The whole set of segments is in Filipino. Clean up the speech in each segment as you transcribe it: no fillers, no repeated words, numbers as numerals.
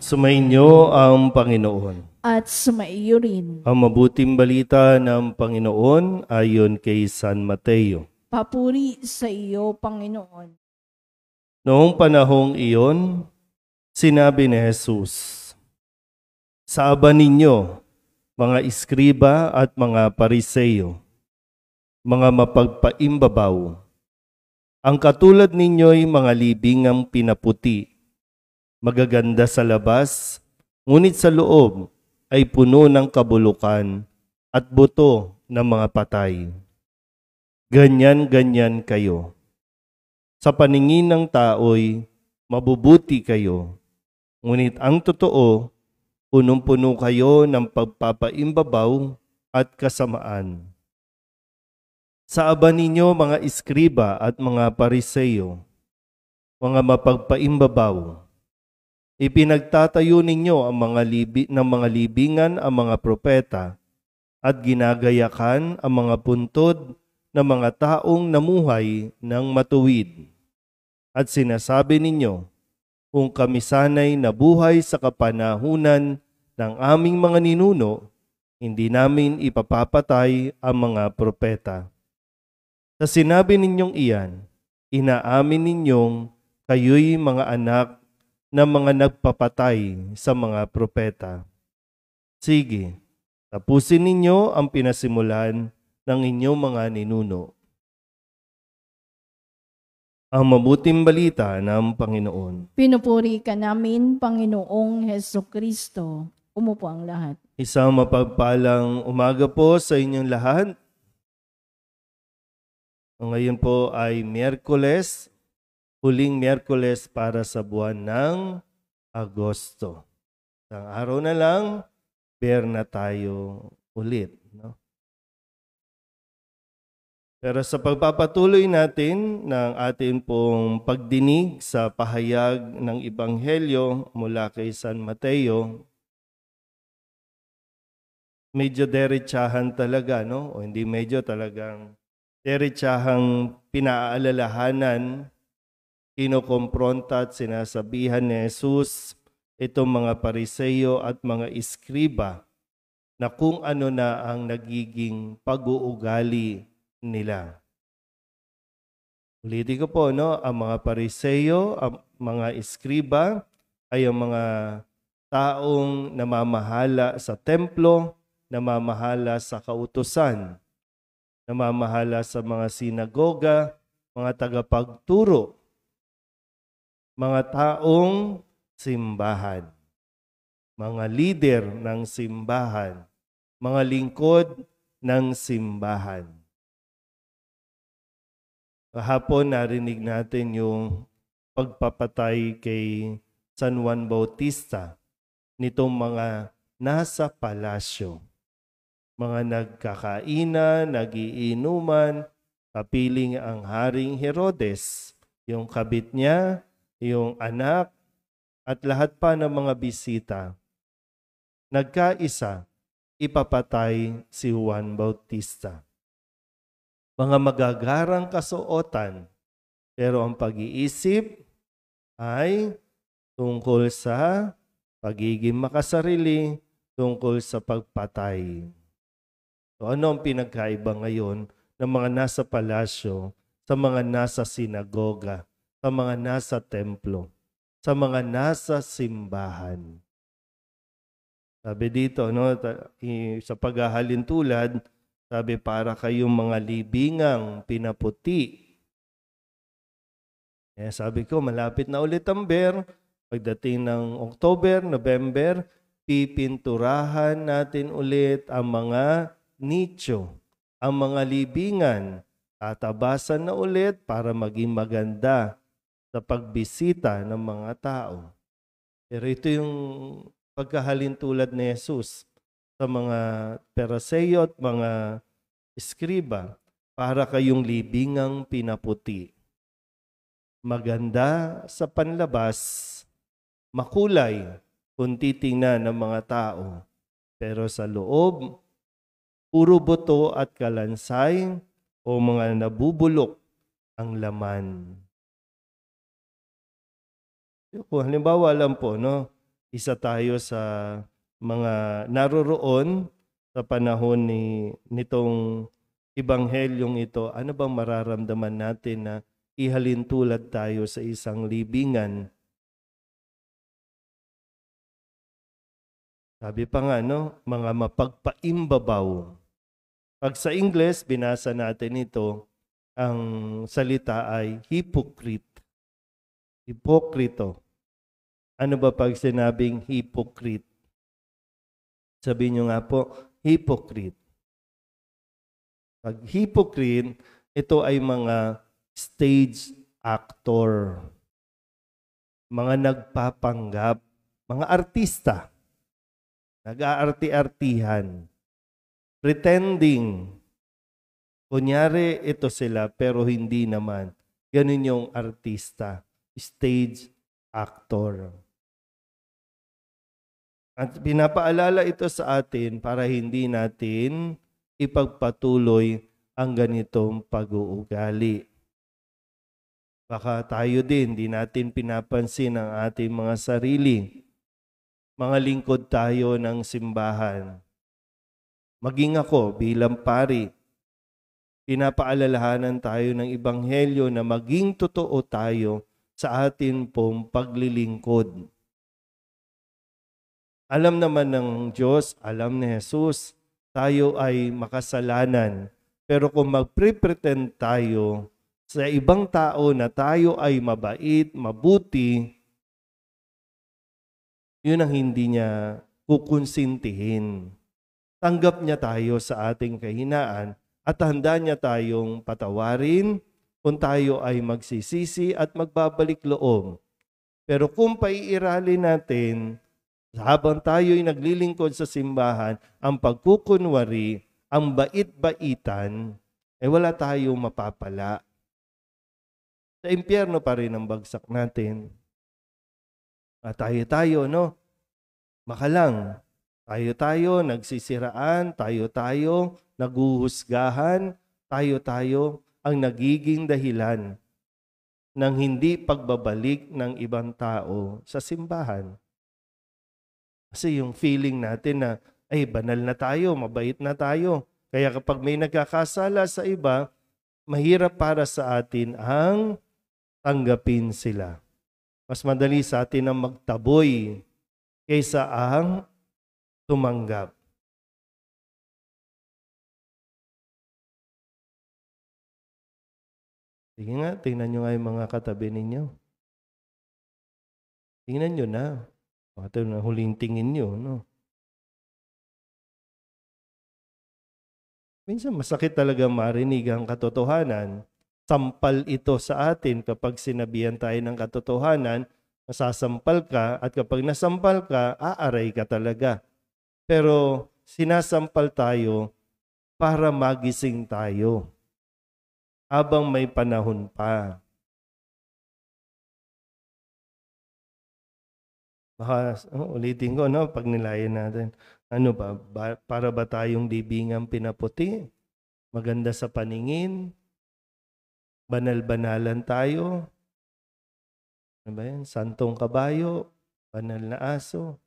Sumainyo ang Panginoon. At sumaiyo rin. Ang mabuting balita ng Panginoon ayon kay San Mateo. Papuri sa iyo, Panginoon. Noong panahong iyon, sinabi ni Jesus, "Sa aba ninyo, mga iskriba at mga pariseyo, mga mapagpaimbabaw, ang katulad ninyo'y mga libingang pinaputi, magaganda sa labas, ngunit sa loob ay puno ng kabulukan at buto ng mga patay. Ganyan-ganyan kayo. Sa paningin ng tao'y mabubuti kayo, ngunit ang totoo, punong-puno kayo ng pagpapaimbabaw at kasamaan. Sa aba ninyo mga iskriba at mga pariseyo, mga mapagpaimbabaw, ipinagtatayo ninyo ang mga libingan ang mga propeta at ginagayakan ang mga puntod ng mga taong namuhay ng matuwid. At sinasabi ninyo, kung kami sana'y nabuhay sa kapanahunan ng aming mga ninuno, hindi namin ipapapatay ang mga propeta. Sa sinabi ninyong iyan, inaamin ninyong kayo'y mga anak ng mga nagpapatay sa mga propeta. Sige, tapusin ninyo ang pinasimulan ng inyong mga ninuno." Ang mabuting balita ng Panginoon. Pinupuri ka namin, Panginoong Hesukristo. Umupo ang lahat. Isang mapagpalang umaga po sa inyong lahat. Ngayon po ay Miyerkules, huling Miyerkules para sa buwan ng Agosto. Isang araw na lang, bear na tayo ulit. No? Pero sa pagpapatuloy natin ng ating pong pagdinig sa pahayag ng Ebanghelyo mula kay San Mateo, medyo derechahan talaga, no? O hindi medyo, talagang derechahang pinaalalahanan, kinukompronta at sinasabihan ni Jesus itong mga pariseyo at mga iskriba na kung ano na ang nagiging pag-uugali nila. Ulitin ko po, no? Ang mga pariseyo, ang mga iskriba ay ang mga taong namamahala sa templo, namamahala sa kautusan, namamahala sa mga sinagoga, mga tagapagturo, mga taong simbahan, mga lider ng simbahan, mga lingkod ng simbahan. Kahapon narinig natin yung pagpapatay kay San Juan Bautista nitong mga nasa palasyo. Mga nagkakainan, nagiinuman, kapiling ang Haring Herodes, yung kabit niya, yung anak, at lahat pa ng mga bisita. Nagkaisa, ipapatay si Juan Bautista. Mga magagarang kasuotan, pero ang pag-iisip ay tungkol sa pagiging makasarili, tungkol sa pagpatay. So ano ang pinagkaiba ngayon ng mga nasa palasyo sa mga nasa sinagoga, sa mga nasa templo, sa mga nasa simbahan? Sabi dito, no, sa paghahalin tulad, sabi, para kayong mga libingang pinaputi. Sabi ko, malapit na ulit ang bear. Pagdating ng October, November, pipinturahan natin ulit ang mga nicho, ang mga libingan. Tatabasan na ulit para maging maganda sa pagbisita ng mga tao. Pero ito yung pagkahalin tulad ni Jesus sa mga pariseyo at mga iskriba, para kayong libingang pinaputi. Maganda sa panlabas, makulay kung titingnan ng mga tao, pero sa loob, puro buto at kalansay o mga nabubulok ang laman. Kung halimbawa lang po, no, Isa tayo sa mga naroroon sa panahon nitong Ebanghelyong ito. Ano bang mararamdaman natin na ihalintulad tayo sa isang libingan? Sabi pa nga, no? Mga mapagpaimbabaw. Pag sa Ingles, binasa natin ito, ang salita ay hypocrite. Hipokrito. Ano ba pag sinabing hypocrite? Sabihin nyo nga po, hypocrite. Pag hypocrite, ito ay mga stage actor. Mga nagpapanggap. Mga artista. Nag-aarti-artihan. Pretending. Kunyari, ito sila, pero hindi naman. Ganun yung artista. Stage actor. At pinapaalala ito sa atin para hindi natin ipagpatuloy ang ganitong pag-uugali. Baka tayo din, di natin pinapansin ang ating mga sarili. Mga lingkod tayo ng simbahan. Maging ako bilang pari, pinapaalalahanan tayo ng Ebanghelyo na maging totoo tayo sa atin pong paglilingkod. Alam naman ng Diyos, alam ni Jesus, tayo ay makasalanan. Pero kung magpre-pretend tayo sa ibang tao na tayo ay mabait, mabuti, yun ang hindi niya kukonsintihin. Tanggap niya tayo sa ating kahinaan at handa niya tayong patawarin kung tayo ay magsisisi at magbabalik loob. Pero kung paiiralin natin, habang tayo'y naglilingkod sa simbahan, ang pagkukunwari, ang bait-baitan, wala tayong mapapala. Sa impyerno pa rin ang bagsak natin. At tayo, no? Makalang. Tayo, nagsisiraan. Tayo, naguhusgahan. Tayo, ang nagiging dahilan ng hindi pagbabalik ng ibang tao sa simbahan. Kasi yung feeling natin na, ay banal na tayo, mabait na tayo. Kaya kapag may nagkakasala sa iba, mahirap para sa atin ang tanggapin sila. Mas madali sa atin ang magtaboy kaysa ang tumanggap. Sige nga, tingnan nyo nga yung mga katabi ninyo. Tingnan nyo na. Ito na huling tingin nyo, no? Minsan masakit talaga marinig ang katotohanan. Sampal ito sa atin kapag sinabihan tayo ng katotohanan, masasampal ka at kapag nasampal ka, aaray ka talaga. Pero sinasampal tayo para magising tayo habang may panahon pa. Baka ulitin ko, no, pag nilayan natin. Ano ba, para ba tayong libingang pinaputi? Maganda sa paningin? Banal-banalan tayo? Ano ba yan? Santong kabayo? Banal na aso?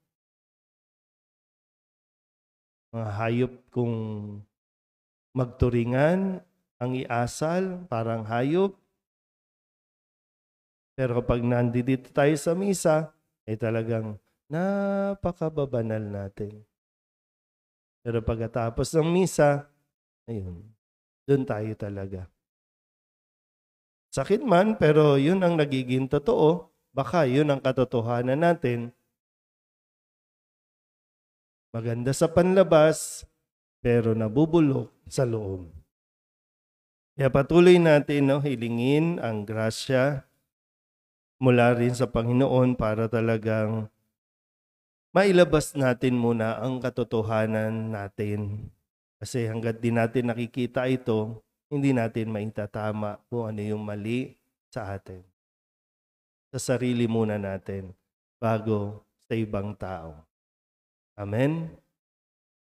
Mga hayop kung magturingan, ang iasal, parang hayop. Pero kapag nandito tayo sa misa, ay talagang napakababanal natin. Pero pagkatapos ng misa, ayun, doon tayo talaga. Sakit man, pero yun ang nagiging totoo. Baka yun ang katotohanan natin. Maganda sa panlabas, pero nabubulok sa loob. Kaya patuloy natin, no, hilingin ang grasya mula rin sa Panginoon para talagang mailabas natin muna ang katotohanan natin. Kasi hanggat di natin nakikita ito, hindi natin maitatama kung ano yung mali sa atin. Sa sarili muna natin bago sa ibang tao. Amen?